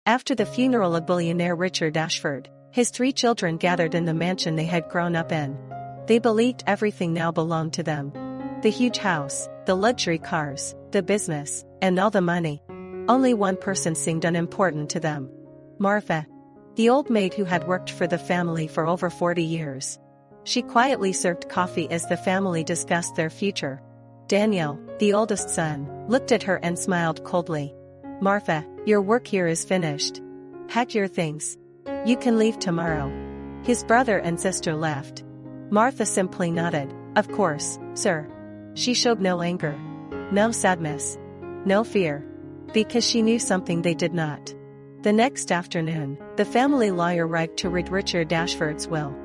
After the funeral of billionaire Richard Ashford, his 3 children gathered in the mansion they had grown up in. They believed everything now belonged to them. The huge house, the luxury cars, the business, and all the money. Only one person seemed unimportant to them. Martha. The old maid who had worked for the family for over 40 years. She quietly served coffee as the family discussed their future. Daniel, the oldest son, looked at her and smiled coldly. Martha, your work here is finished. Pack your things. You can leave tomorrow. His brother and sister left. Martha simply nodded. Of course, sir. She showed no anger. No sadness. No fear. Because she knew something they did not. The next afternoon, the family lawyer arrived to read Richard Ashford's will.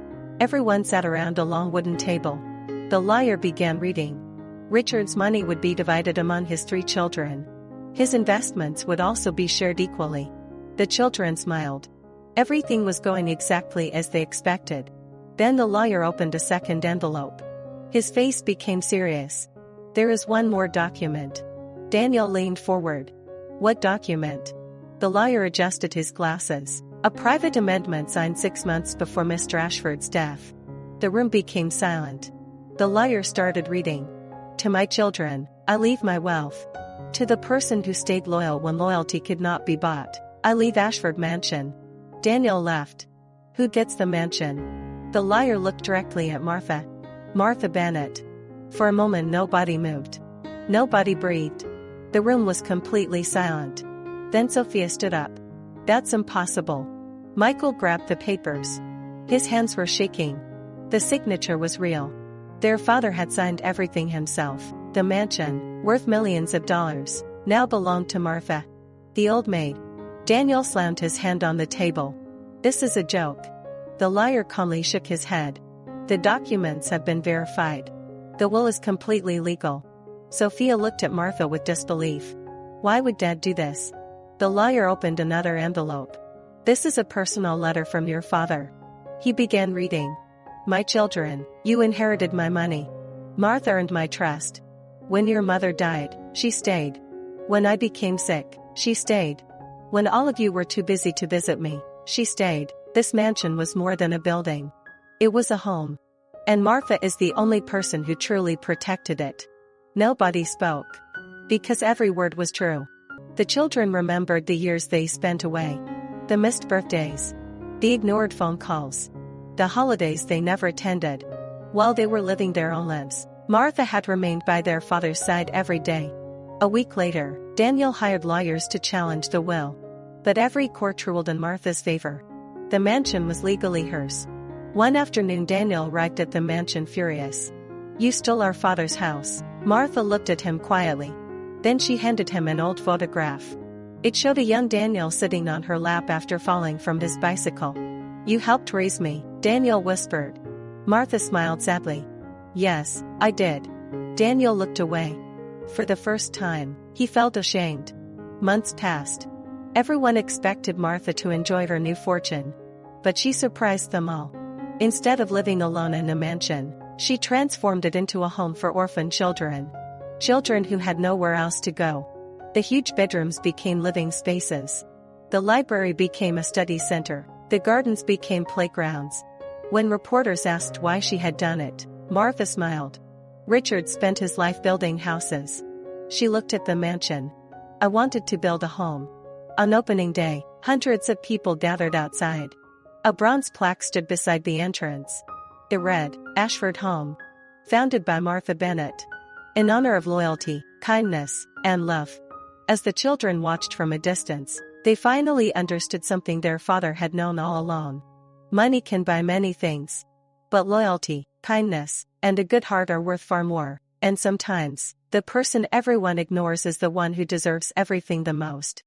Everyone sat around a long wooden table. The lawyer began reading. Richard's money would be divided among his 3 children. His investments would also be shared equally. The children smiled. Everything was going exactly as they expected. Then the lawyer opened a second envelope. His face became serious. There is one more document. Daniel leaned forward. What document? The lawyer adjusted his glasses. A private amendment signed 6 months before Mr. Ashford's death. The room became silent. The lawyer started reading. To my children, I leave my wealth. To the person who stayed loyal when loyalty could not be bought, I leave Ashford Mansion. Daniel left. Who gets the mansion? The lawyer looked directly at Martha. Martha Bennett. For a moment nobody moved. Nobody breathed. The room was completely silent. Then Sophia stood up. That's impossible. Michael grabbed the papers. His hands were shaking. The signature was real. Their father had signed everything himself. The mansion, worth millions of dollars, now belonged to Martha, the old maid. Daniel slammed his hand on the table. This is a joke. The lawyer calmly shook his head. The documents have been verified. The will is completely legal. Sophia looked at Martha with disbelief. Why would Dad do this? The lawyer opened another envelope. This is a personal letter from your father. He began reading. My children, you inherited my money. Martha earned my trust. When your mother died, she stayed. When I became sick, she stayed. When all of you were too busy to visit me, she stayed. This mansion was more than a building. It was a home. And Martha is the only person who truly protected it. Nobody spoke. Because every word was true. The children remembered the years they spent away. The missed birthdays. The ignored phone calls. The holidays they never attended. While they were living their own lives, Martha had remained by their father's side every day. A week later, Daniel hired lawyers to challenge the will. But every court ruled in Martha's favor. The mansion was legally hers. One afternoon Daniel arrived at the mansion furious. You stole our father's house. Martha looked at him quietly. Then she handed him an old photograph. It showed a young Daniel sitting on her lap after falling from his bicycle. You helped raise me, Daniel whispered. Martha smiled sadly. Yes, I did. Daniel looked away. For the first time, he felt ashamed. Months passed. Everyone expected Martha to enjoy her new fortune. But she surprised them all. Instead of living alone in a mansion, she transformed it into a home for orphan children. Children who had nowhere else to go. The huge bedrooms became living spaces. The library became a study center. The gardens became playgrounds. When reporters asked why she had done it, Martha smiled. Richard spent his life building houses. She looked at the mansion. I wanted to build a home. On opening day, hundreds of people gathered outside. A bronze plaque stood beside the entrance. It read, Ashford Home. Founded by Martha Bennett. In honor of loyalty, kindness, and love. As the children watched from a distance, they finally understood something their father had known all along. Money can buy many things. But loyalty, kindness, and a good heart are worth far more, and sometimes, the person everyone ignores is the one who deserves everything the most.